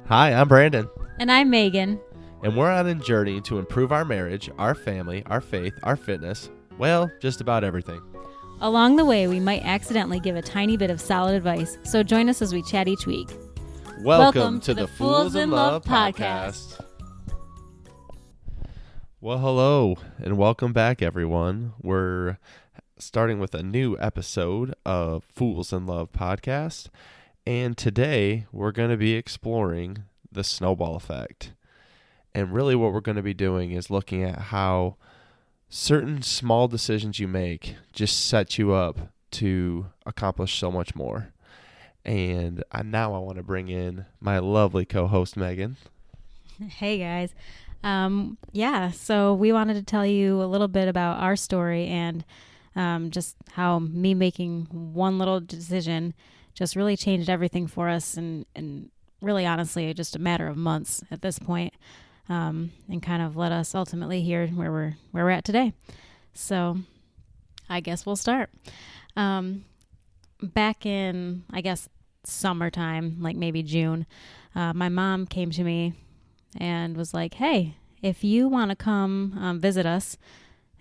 Hi, I'm Brandon, And I'm Megan. and we're on a journey to improve our marriage, our family, our faith, our fitness, well, just about everything. Along the way, we might accidentally give a tiny bit of solid advice, so join us as we chat each week. Welcome to the Fools in Love podcast. Well, hello, and welcome back, everyone. We're starting with a new episode of Fools in Love podcast, and today we're going to be exploring the Snowball Effect. And really what we're going to be doing is looking at how certain small decisions you make just set you up to accomplish so much more. And now I want to bring in my lovely co-host, Megan. Hey, guys. So we wanted to tell you a little bit about our story and just how me making one little decision just really changed everything for us and really honestly just a matter of months at this point. And kind of led us ultimately here where we're at today. So I guess we'll start. Back in, I guess, summertime, like maybe June, my mom came to me and was like, hey, if you want to come visit us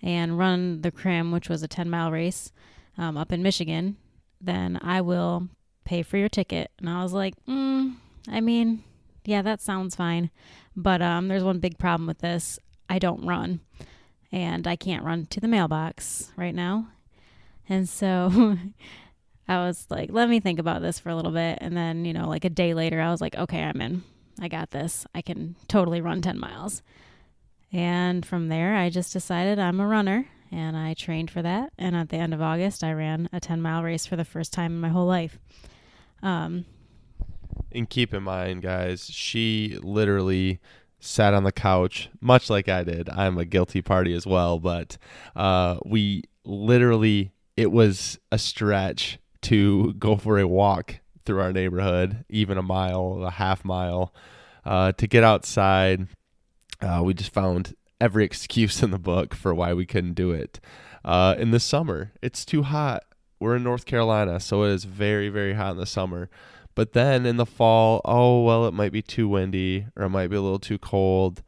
and run the Crim, which was a 10-mile race up in Michigan, then I will pay for your ticket. And I was like, yeah, that sounds fine. But there's one big problem with this. I don't run. And I can't run to the mailbox right now. And so I was like, let me think about this for a little bit. And then, like a day later, I was like, okay, I'm in. I got this. I can totally run 10 miles. And from there, I just decided I'm a runner. And I trained for that. And at the end of August, I ran a 10-mile race for the first time in my whole life. And keep in mind, guys, she literally sat on the couch, much like I did. I'm a guilty party as well, but we literally, it was a stretch to go for a walk through our neighborhood, even a mile, a half mile, to get outside. We just found every excuse in the book for why we couldn't do it. In the summer, it's too hot. We're in North Carolina, so it is very, very hot in the summer. But then in the fall, it might be too windy or it might be a little too cold.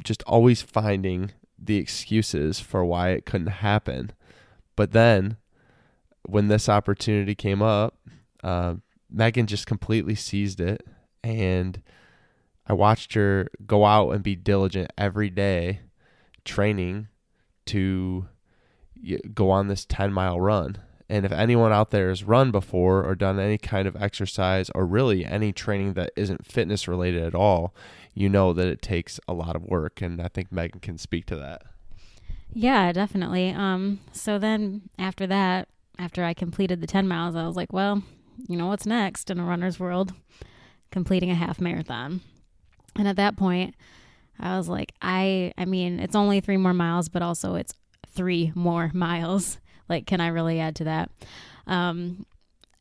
Just always finding the excuses for why it couldn't happen. But then when this opportunity came up, Megan just completely seized it. And I watched her go out and be diligent every day, training to go on this 10-mile run. And if anyone out there has run before or done any kind of exercise or really any training that isn't fitness related at all, you know that it takes a lot of work. And I think Megan can speak to that. Yeah, definitely. So then after that, after I completed the 10 miles, I was like, well, what's next in a runner's world? Completing a half marathon. And at that point, I was like, I mean, it's only 3 more miles, but also it's 3 more miles. Like, can I really add to that? And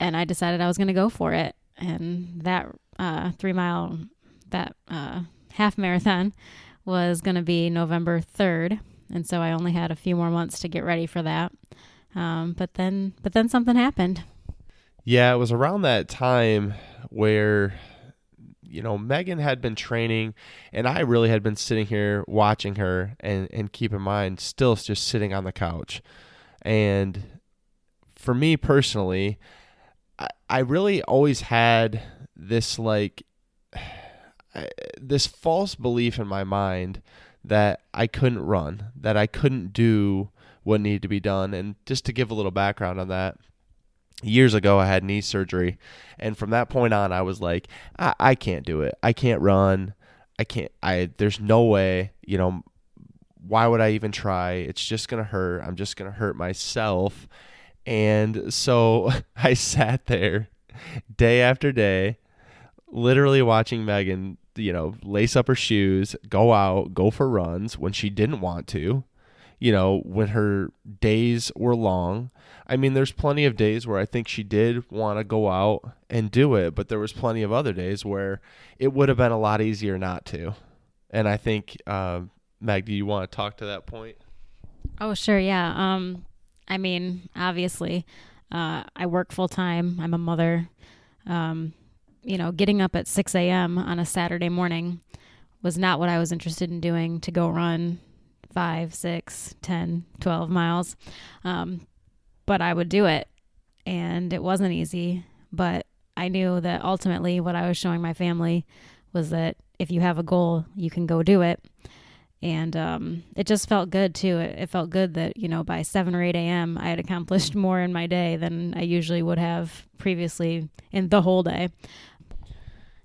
I decided I was going to go for it. And that 3-mile, that half marathon was going to be November 3rd. And so I only had a few more months to get ready for that. But then something happened. Yeah, it was around that time where, Megan had been training and I really had been sitting here watching her and keep in mind, still just sitting on the couch. And for me personally, I really always had this this false belief in my mind that I couldn't run, that I couldn't do what needed to be done. And just to give a little background on that, years ago I had knee surgery. And from that point on, I was like, I can't do it. I can't run. There's no way, why would I even try? It's just going to hurt. I'm just going to hurt myself. And so I sat there day after day, literally watching Megan, lace up her shoes, go out, go for runs when she didn't want to, when her days were long. I mean, there's plenty of days where I think she did want to go out and do it, but there was plenty of other days where it would have been a lot easier not to. And I think, Meg, do you want to talk to that point? Oh, sure. Yeah. I mean, obviously, I work full time. I'm a mother. getting up at 6 a.m. on a Saturday morning was not what I was interested in doing to go run 5, 6, 10, 12 miles. But I would do it. And it wasn't easy. But I knew that ultimately what I was showing my family was that if you have a goal, you can go do it. And it just felt good too. It felt good that, by 7 or 8 a.m., I had accomplished more in my day than I usually would have previously in the whole day.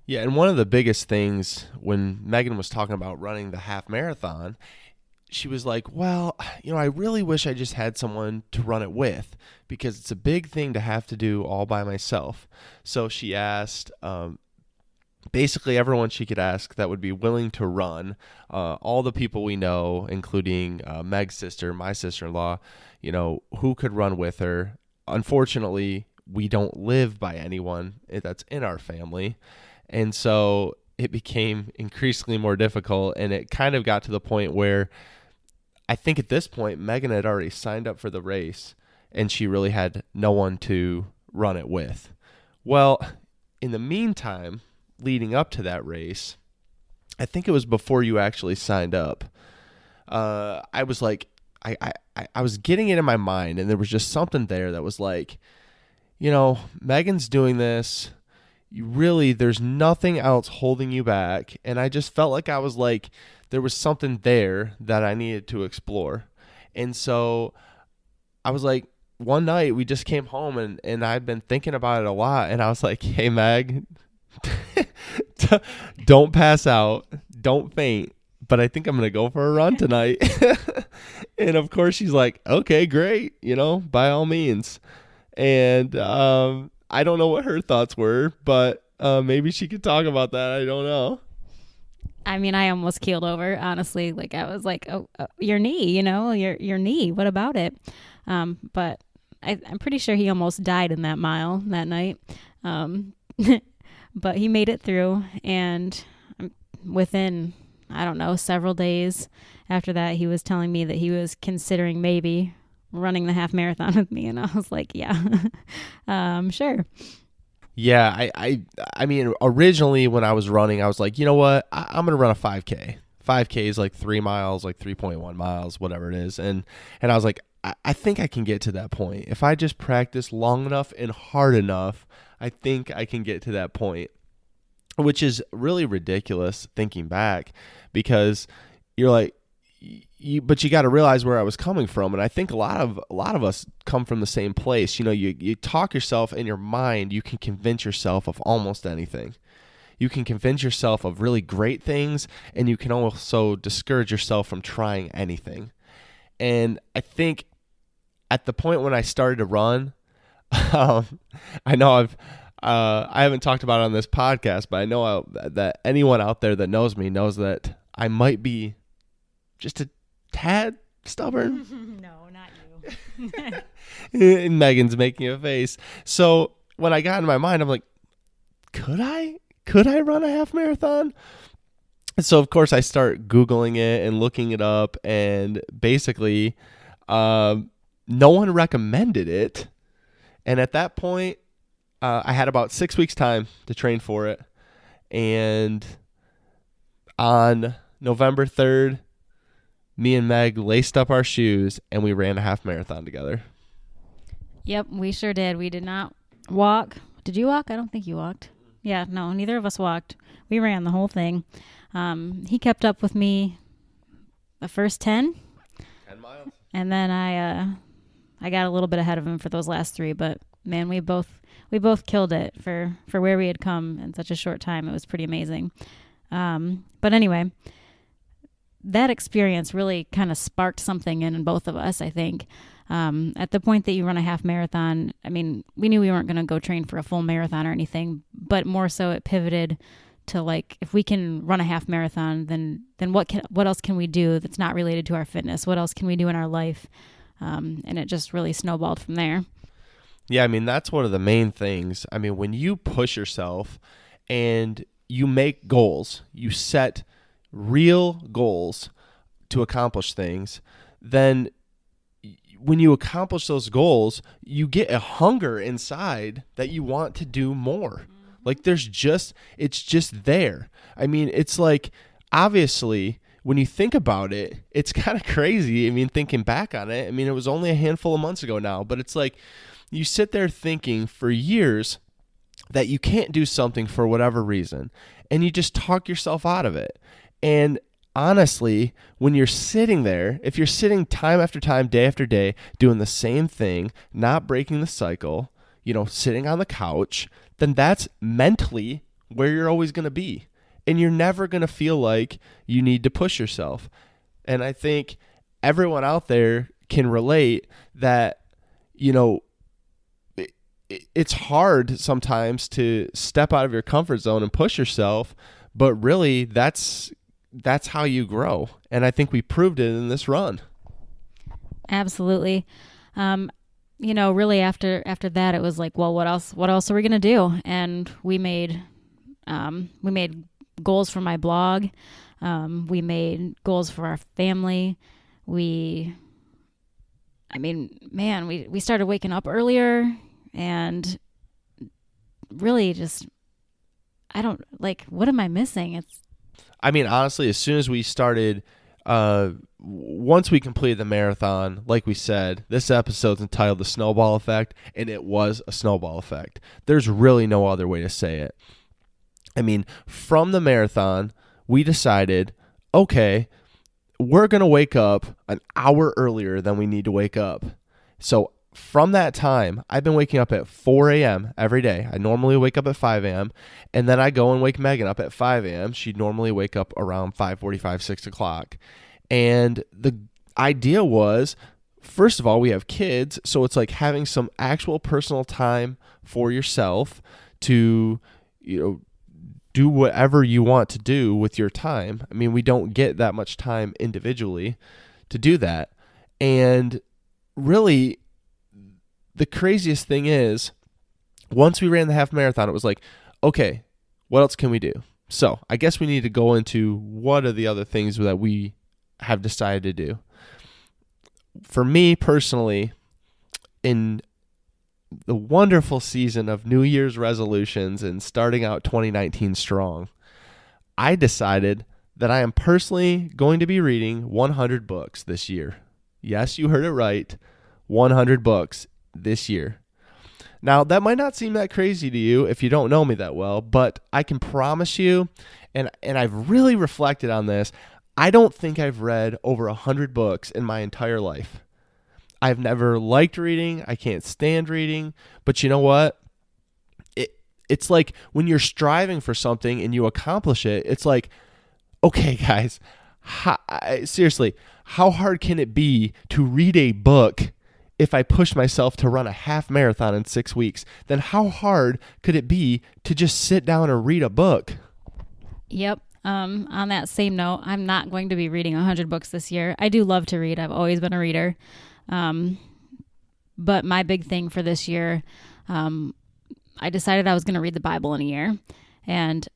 Yeah, and one of the biggest things when Megan was talking about running the half marathon, she was like, well, I really wish I just had someone to run it with because it's a big thing to have to do all by myself. So she asked basically everyone she could ask that would be willing to run, all the people we know, including Meg's sister, my sister-in-law, who could run with her. Unfortunately, we don't live by anyone that's in our family. And so it became increasingly more difficult, and it kind of got to the point where I think at this point, Megan had already signed up for the race, and she really had no one to run it with. Well, in the meantime, leading up to that race, I think it was before you actually signed up, I was like, I was getting it in my mind, and there was just something there that was like, Megan's doing this. There's nothing else holding you back. And I just felt like I was like, there was something there that I needed to explore. And so I was like, one night we just came home and I'd been thinking about it a lot. And I was like, hey, Meg, don't pass out. Don't faint. But I think I'm going to go for a run tonight. And of course she's like, okay, great. By all means. And, I don't know what her thoughts were, but maybe she could talk about that. I don't know. I mean, I almost keeled over, honestly. Like, I was like, oh, your knee, your knee. What about it? But I'm pretty sure he almost died in that mile that night. But he made it through. And within, I don't know, several days after that, he was telling me that he was considering maybe running the half marathon with me, and I was like, yeah, sure. Yeah, I mean, originally when I was running, I was like, you know what, I'm gonna run a 5K. 5K is like 3 miles, like 3.1 miles, whatever it is, and I was like, I think I can get to that point if I just practice long enough and hard enough. I think I can get to that point, which is really ridiculous thinking back, because you're like, but you got to realize where I was coming from, and I think a lot of us come from the same place. You talk yourself in your mind. You can convince yourself of almost anything. You can convince yourself of really great things, and you can also discourage yourself from trying anything. And I think at the point when I started to run, I know I haven't talked about it on this podcast, but I know that anyone out there that knows me knows that I might be just a tad stubborn. No, not you. And Megan's making a face. So when I got in my mind, I'm like, could I run a half marathon? So of course I start Googling it and looking it up, and basically no one recommended it. And at that point, I had about 6 weeks time to train for it. And on November 3rd, me and Meg laced up our shoes and we ran a half marathon together. Yep, we sure did. We did not walk. Did you walk? I don't think you walked. Yeah, no, neither of us walked. We ran the whole thing. He kept up with me the first 10 miles. And then I got a little bit ahead of him for those last 3, but man, we both killed it for where we had come in such a short time. It was pretty amazing. But anyway, that experience really kind of sparked something in both of us, I think. At the point that you run a half marathon, I mean, we knew we weren't going to go train for a full marathon or anything, but more so it pivoted to like, if we can run a half marathon, then what else can we do that's not related to our fitness? What else can we do in our life? And it just really snowballed from there. Yeah, I mean, that's one of the main things. I mean, when you push yourself and you make goals, you set real goals to accomplish things, then when you accomplish those goals, you get a hunger inside that you want to do more. Like it's just there. I mean, it's like, obviously, when you think about it, it's kind of crazy. I mean, thinking back on it, I mean, it was only a handful of months ago now, but it's like you sit there thinking for years that you can't do something for whatever reason, and you just talk yourself out of it. And honestly, when you're sitting there, if you're sitting time after time, day after day, doing the same thing, not breaking the cycle, sitting on the couch, then that's mentally where you're always going to be. And you're never going to feel like you need to push yourself. And I think everyone out there can relate that, it's hard sometimes to step out of your comfort zone and push yourself, but really that's how you grow. And I think we proved it in this run. Absolutely. Really after that, it was like, well, what else are we going to do? And we made goals for my blog. We made goals for our family. We started waking up earlier, and really just, what am I missing? Honestly, as soon as we started, once we completed the marathon, like we said, this episode's entitled The Snowball Effect, and it was a snowball effect. There's really no other way to say it. From the marathon, we decided, okay, we're going to wake up an hour earlier than we need to wake up. So from that time, I've been waking up at 4 a.m. every day. I normally wake up at 5 a.m. And then I go and wake Megan up at 5 a.m. She'd normally wake up around 5:45, 6 o'clock. And the idea was, first of all, we have kids. So it's like having some actual personal time for yourself to, do whatever you want to do with your time. We don't get that much time individually to do that. And really, the craziest thing is, once we ran the half marathon, it was like, okay, what else can we do? So I guess we need to go into what are the other things that we have decided to do. For me personally, in the wonderful season of New Year's resolutions and starting out 2019 strong, I decided that I am personally going to be reading 100 books this year. Yes, you heard it right. 100 books this year. Now, that might not seem that crazy to you if you don't know me that well, but I can promise you, and I've really reflected on this, I don't think I've read over 100 books in my entire life. I've never liked reading. I can't stand reading. But you know what? It's like when you're striving for something and you accomplish it, it's like, okay, guys, seriously, how hard can it be to read a book if I push myself to run a half marathon in 6 weeks? Then how hard could it be to just sit down and read a book? Yep. On that same note, I'm not going to be reading 100 books this year. I do love to read. I've always been a reader. But my big thing for this year, I decided I was going to read the Bible in a year. And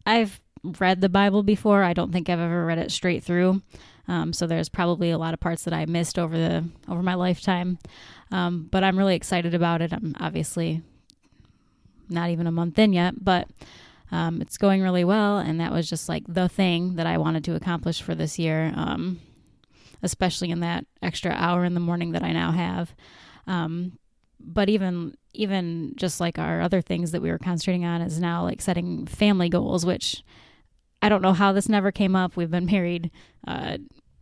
I've read the Bible before. I don't think I've ever read it straight through. So there's probably a lot of parts that I missed over my lifetime. But I'm really excited about it. I'm obviously not even a month in yet, but it's going really well. And that was just like the thing that I wanted to accomplish for this year, especially in that extra hour in the morning that I now have. But even just like our other things that we were concentrating on is now like setting family goals, which I don't know how this never came up. We've been married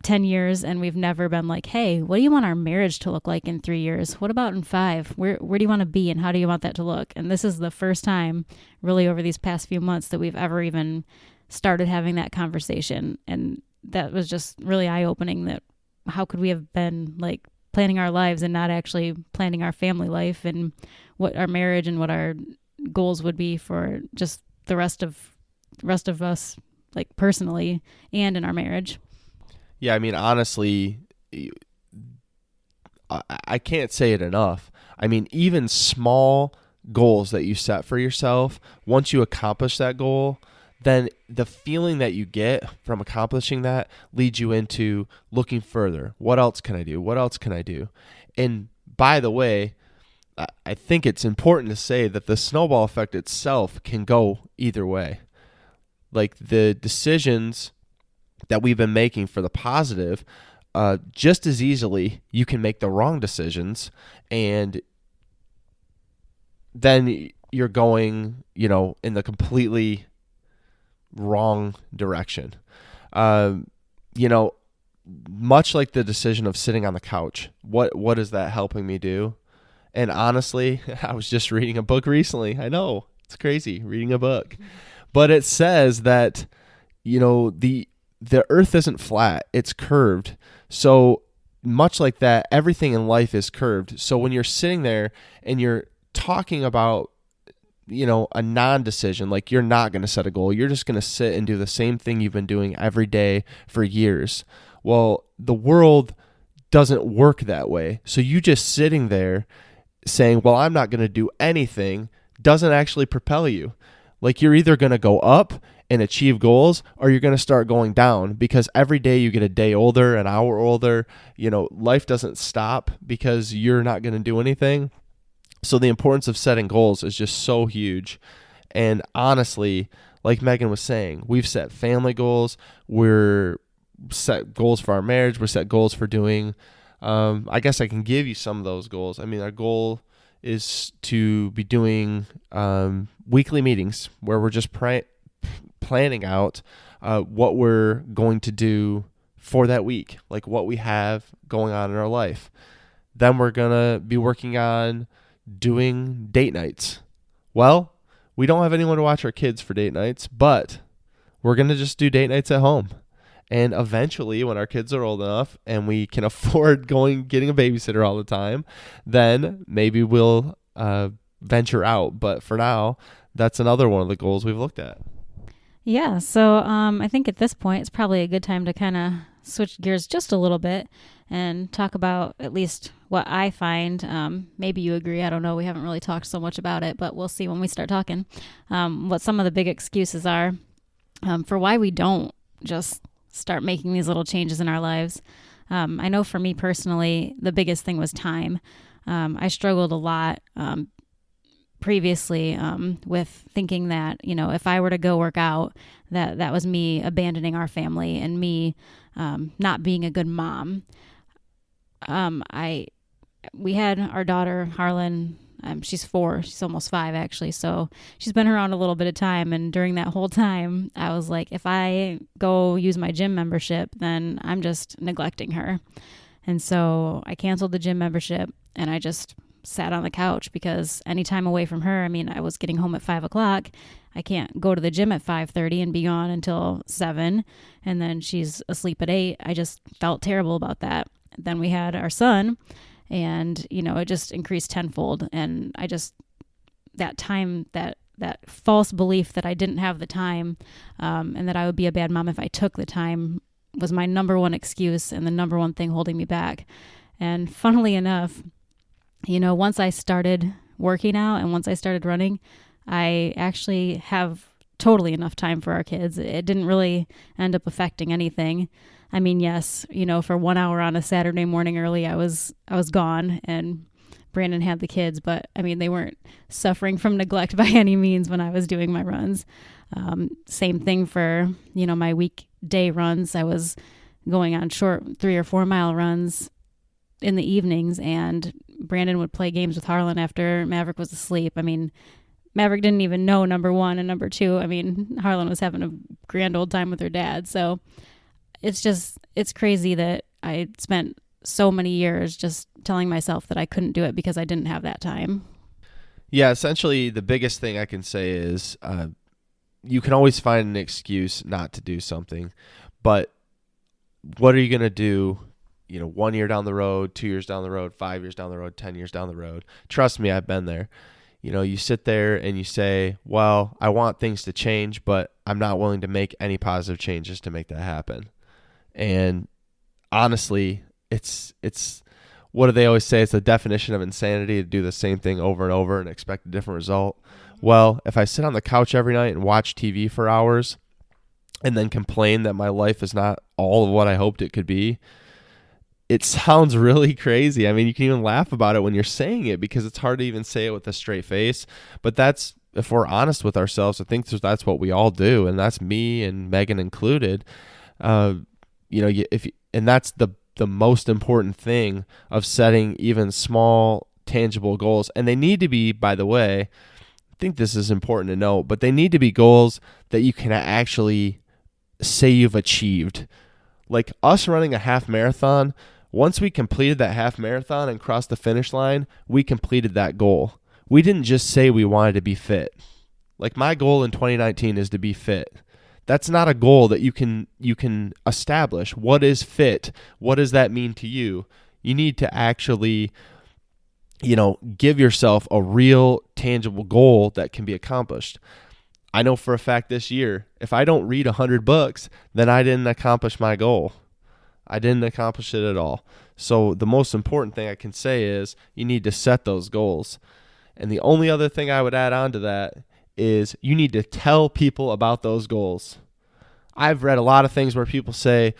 10 years and we've never been like, hey, what do you want our marriage to look like in 3 years? What about in 5? Where do you want to be and how do you want that to look? And this is the first time really over these past few months that we've ever even started having that conversation. And that was just really eye-opening, that how could we have been like planning our lives and not actually planning our family life and what our marriage and what our goals would be for just the rest of us, like personally and in our marriage. Yeah, I mean, honestly, I can't say it enough. I mean, even small goals that you set for yourself, once you accomplish that goal, then the feeling that you get from accomplishing that leads you into looking further. What else can I do? What else can I do? And by the way, I think it's important to say that the snowball effect itself can go either way. Like the decisions that we've been making for the positive, just as easily you can make the wrong decisions, and then you're going, in the completely wrong direction. Um, you know, Much like the decision of sitting on the couch, what is that helping me do? And honestly, I was just reading a book recently. I know it's crazy reading a book, but it says that the earth isn't flat, it's curved. So much like that, everything in life is curved. So when you're sitting there and you're talking about a non-decision, like you're not going to set a goal, you're just going to sit and do the same thing you've been doing every day for years. Well, the world doesn't work that way. So you just sitting there saying, well, I'm not going to do anything, doesn't actually propel you. Like you're either going to go up and achieve goals, or you're going to start going down, because every day you get a day older, an hour older. Life doesn't stop because you're not going to do anything. So the importance of setting goals is just so huge. And honestly, like Megan was saying, we've set family goals. We're set goals for our marriage. We're set goals for doing. I guess I can give you some of those goals. I mean, our goal is to be doing weekly meetings where we're just planning out what we're going to do for that week, like what we have going on in our life. Then we're going to be working on doing date nights. Well, we don't have anyone to watch our kids for date nights, but we're going to just do date nights at home. And eventually, when our kids are old enough and we can afford getting a babysitter all the time, then maybe we'll venture out. But for now, that's another one of the goals we've looked at. Yeah, so I think at this point, it's probably a good time to kind of switch gears just a little bit and talk about at least what I find. Maybe you agree. I don't know. We haven't really talked so much about it, but we'll see when we start talking what some of the big excuses are for why we don't just start making these little changes in our lives. I know for me personally, the biggest thing was time. I struggled a lot previously with thinking that, if I were to go work out, that was me abandoning our family and me not being a good mom. We had our daughter, Harlan. She's 4. She's almost 5, actually. So she's been around a little bit of time. And during that whole time, I was like, if I go use my gym membership, then I'm just neglecting her. And so I canceled the gym membership and I just sat on the couch, because any time away from her, I was getting home at 5 o'clock. I can't go to the gym at 5:30 and be on until 7. And then she's asleep at 8. I just felt terrible about that. Then we had our son, and, it just increased tenfold. And I just, that time, that false belief that I didn't have the time and that I would be a bad mom if I took the time was my number one excuse and the number one thing holding me back. And funnily enough, once I started working out and once I started running, I actually have totally enough time for our kids. It didn't really end up affecting anything. Yes, for 1 hour on a Saturday morning early, I was gone and Brandon had the kids, but they weren't suffering from neglect by any means when I was doing my runs. Same thing for, my weekday runs. I was going on short 3 or 4 mile runs in the evenings, and Brandon would play games with Harlan after Maverick was asleep. Maverick didn't even know number 1 and number 2. Harlan was having a grand old time with her dad. So it's crazy that I spent so many years just telling myself that I couldn't do it because I didn't have that time. Yeah, essentially the biggest thing I can say is you can always find an excuse not to do something, but what are you going to do 1 year down the road, 2 years down the road, 5 years down the road, 10 years down the road? Trust me, I've been there. You sit there and you say, well, I want things to change, but I'm not willing to make any positive changes to make that happen. And honestly, it's what do they always say? It's the definition of insanity to do the same thing over and over and expect a different result. Well, if I sit on the couch every night and watch TV for hours and then complain that my life is not all of what I hoped it could be, it sounds really crazy. I mean, you can even laugh about it when you're saying it because it's hard to even say it with a straight face. But that's, if we're honest with ourselves, I think that's what we all do, and that's me and Megan included. And that's the most important thing of setting even small, tangible goals. And they need to be, by the way, I think this is important to note, but they need to be goals that you can actually say you've achieved. Like us running a half marathon, once we completed that half marathon and crossed the finish line, we completed that goal. We didn't just say we wanted to be fit. Like my goal in 2019 is to be fit. That's not a goal that you can establish. What is fit? What does that mean to you? You need to actually, give yourself a real tangible goal that can be accomplished. I know for a fact this year, if I don't read 100 books, then I didn't accomplish my goal. I didn't accomplish it at all. So the most important thing I can say is you need to set those goals. And the only other thing I would add on to that is you need to tell people about those goals. I've read a lot of things where people say,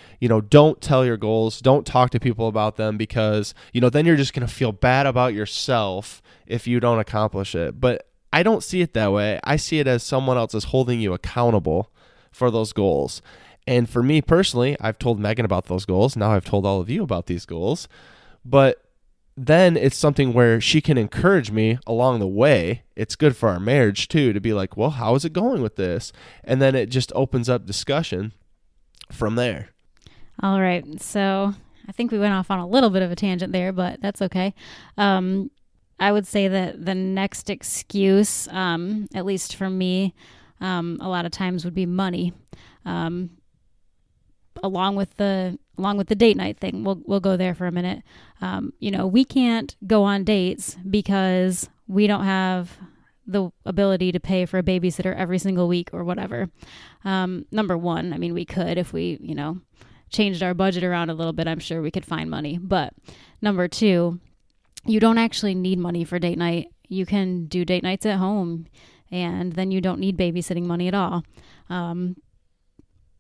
don't tell your goals, don't talk to people about them because, then you're just going to feel bad about yourself if you don't accomplish it. But I don't see it that way. I see it as someone else is holding you accountable for those goals. And for me personally, I've told Megan about those goals. Now I've told all of you about these goals. But then it's something where she can encourage me along the way. It's good for our marriage too, to be like, well, how is it going with this? And then it just opens up discussion from there. All right. So I think we went off on a little bit of a tangent there, but that's okay. I would say that the next excuse, at least for me, a lot of times would be money. Along with the date night thing, we'll go there for a minute. We can't go on dates because we don't have the ability to pay for a babysitter every single week or whatever. Number one, I mean, we could if we, changed our budget around a little bit. I'm sure we could find money. But number two, you don't actually need money for date night. You can do date nights at home, and then you don't need babysitting money at all.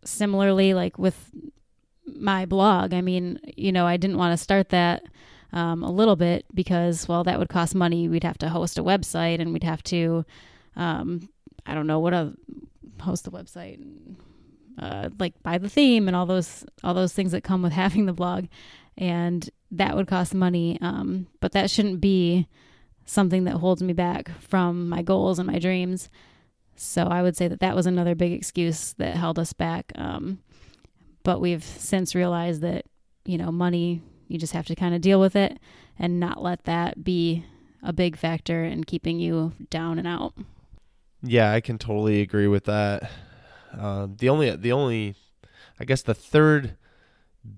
Similarly, like with my blog, I mean, I didn't want to start that a little bit because, well, that would cost money. We'd have to host a website and we'd have to, host the website, like buy the theme and all those things that come with having the blog. And that would cost money. But that shouldn't be something that holds me back from my goals and my dreams. So I would say that was another big excuse that held us back. But we've since realized that, money, you just have to kind of deal with it and not let that be a big factor in keeping you down and out. Yeah, I can totally agree with that. The only, I guess the third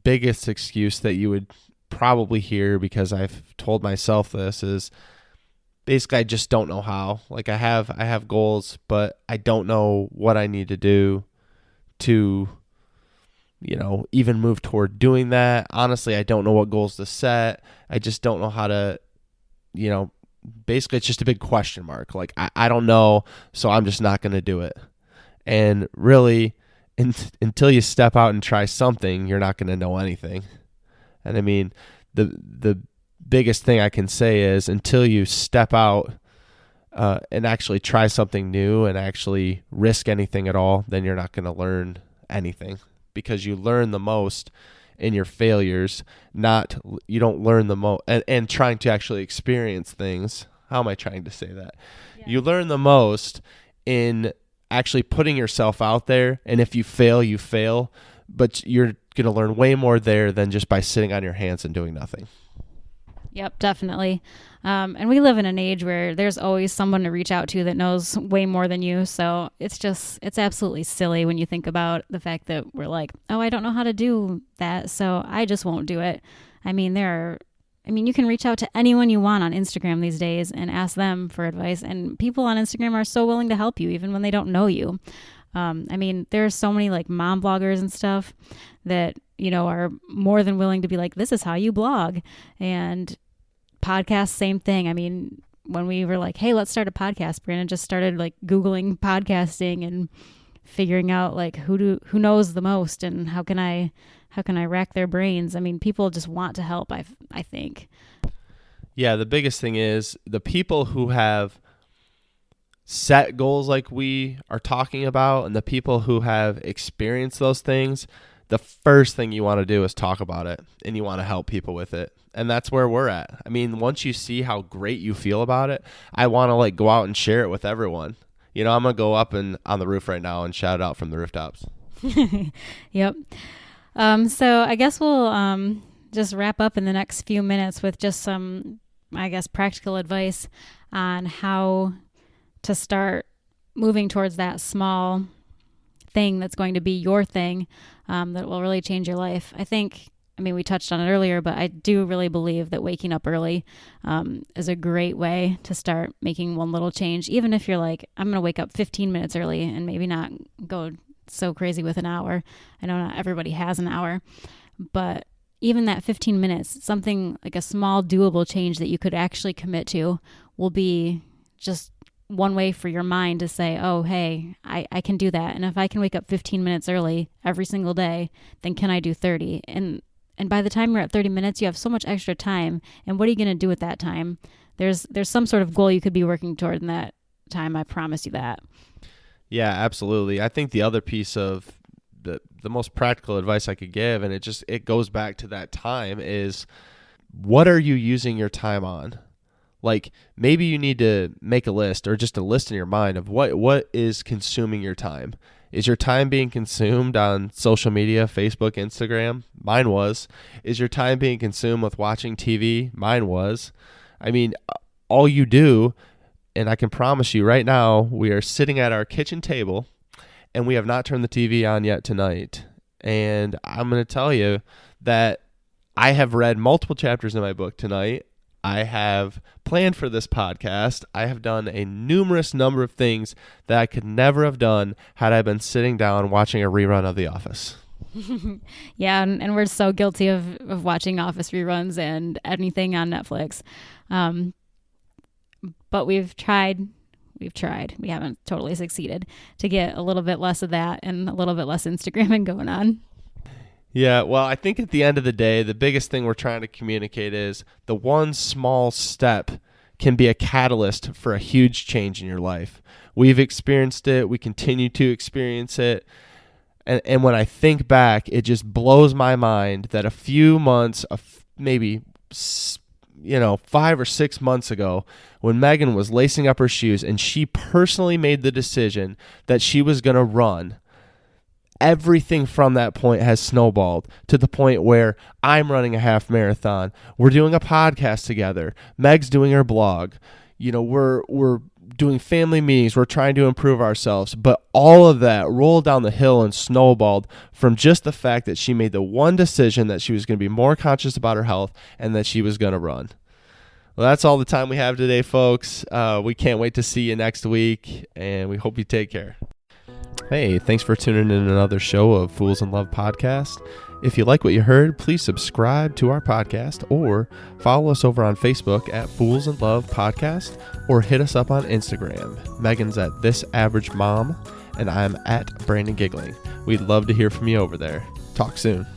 biggest excuse that you would probably hear, because I've told myself this, is basically I just don't know how. Like I have goals, but I don't know what I need to do to, even move toward doing that. Honestly, I don't know what goals to set. I just don't know how to, basically it's just a big question mark. Like I don't know, so I'm just not going to do it. And really, until you step out and try something, you're not going to know anything. And I mean, the biggest thing I can say is until you step out and actually try something new and actually risk anything at all, then you're not going to learn anything, because you learn the most in your failures. You don't learn the most and trying to actually experience things. How am I trying to say that? Yeah. You learn the most in actually putting yourself out there, and if you fail, you fail, but you're going to learn way more there than just by sitting on your hands and doing nothing. Yep, definitely. And we live in an age where there's always someone to reach out to that knows way more than you. So it's absolutely silly when you think about the fact that we're like, oh, I don't know how to do that, so I just won't do it. I mean, you can reach out to anyone you want on Instagram these days and ask them for advice. And people on Instagram are so willing to help you, even when they don't know you. There's so many like mom bloggers and stuff that, are more than willing to be like, this is how you blog. And podcasts, same thing. I mean, when we were like, hey, let's start a podcast, Brandon just started like Googling podcasting and figuring out like who knows the most and how can I rack their brains. I mean, people just want to help, I think. Yeah, the biggest thing is the people who have set goals like we are talking about and the people who have experienced those things, the first thing you want to do is talk about it and you want to help people with it. And that's where we're at. I mean, once you see how great you feel about it, I want to like go out and share it with everyone. You know, I'm going to go up and on the roof right now and shout it out from the rooftops. Yep. So I guess we'll just wrap up in the next few minutes with just some, I guess, practical advice on how to start moving towards that small thing that's going to be your thing, that will really change your life. I mean, we touched on it earlier, but I do really believe that waking up early is a great way to start making one little change. Even if you're like, I'm going to wake up 15 minutes early and maybe not go so crazy with an hour. I know not everybody has an hour, but even that 15 minutes, something like a small doable change that you could actually commit to will be just one way for your mind to say, oh, hey, I can do that. And if I can wake up 15 minutes early every single day, then can I do 30? And by the time you're at 30 minutes, you have so much extra time. And what are you going to do with that time? There's some sort of goal you could be working toward in that time. I promise you that. Yeah, absolutely. I think the other piece of the most practical advice I could give, and it goes back to that time, is what are you using your time on? Like maybe you need to make a list or just a list in your mind of what is consuming your time. Is your time being consumed on social media, Facebook, Instagram? Mine was. Is your time being consumed with watching TV? Mine was. I mean, all you do, and I can promise you right now, we are sitting at our kitchen table and we have not turned the TV on yet tonight. And I'm going to tell you that I have read multiple chapters in my book tonight. I have planned for this podcast. I have done a numerous number of things that I could never have done had I been sitting down watching a rerun of The Office. Yeah, and we're so guilty of watching Office reruns and anything on Netflix. But we've tried. We haven't totally succeeded to get a little bit less of that and a little bit less Instagramming going on. Yeah, well, I think at the end of the day, the biggest thing we're trying to communicate is the one small step can be a catalyst for a huge change in your life. We've experienced it. We continue to experience it. And when I think back, it just blows my mind that a few months, maybe 5 or 6 months ago, when Megan was lacing up her shoes and she personally made the decision that she was going to run, everything from that point has snowballed to the point where I'm running a half marathon. We're doing a podcast together. Meg's doing her blog. We're doing family meetings. We're trying to improve ourselves. But all of that rolled down the hill and snowballed from just the fact that she made the one decision that she was going to be more conscious about her health and that she was going to run. Well, that's all the time we have today, folks. We can't wait to see you next week, and we hope you take care. Hey, thanks for tuning in another show of Fools in Love podcast. If you like what you heard, please subscribe to our podcast or follow us over on Facebook at Fools in Love Podcast or hit us up on Instagram. Megan's at This Average Mom and I'm at Brandon Giggling. We'd love to hear from you over there. Talk soon.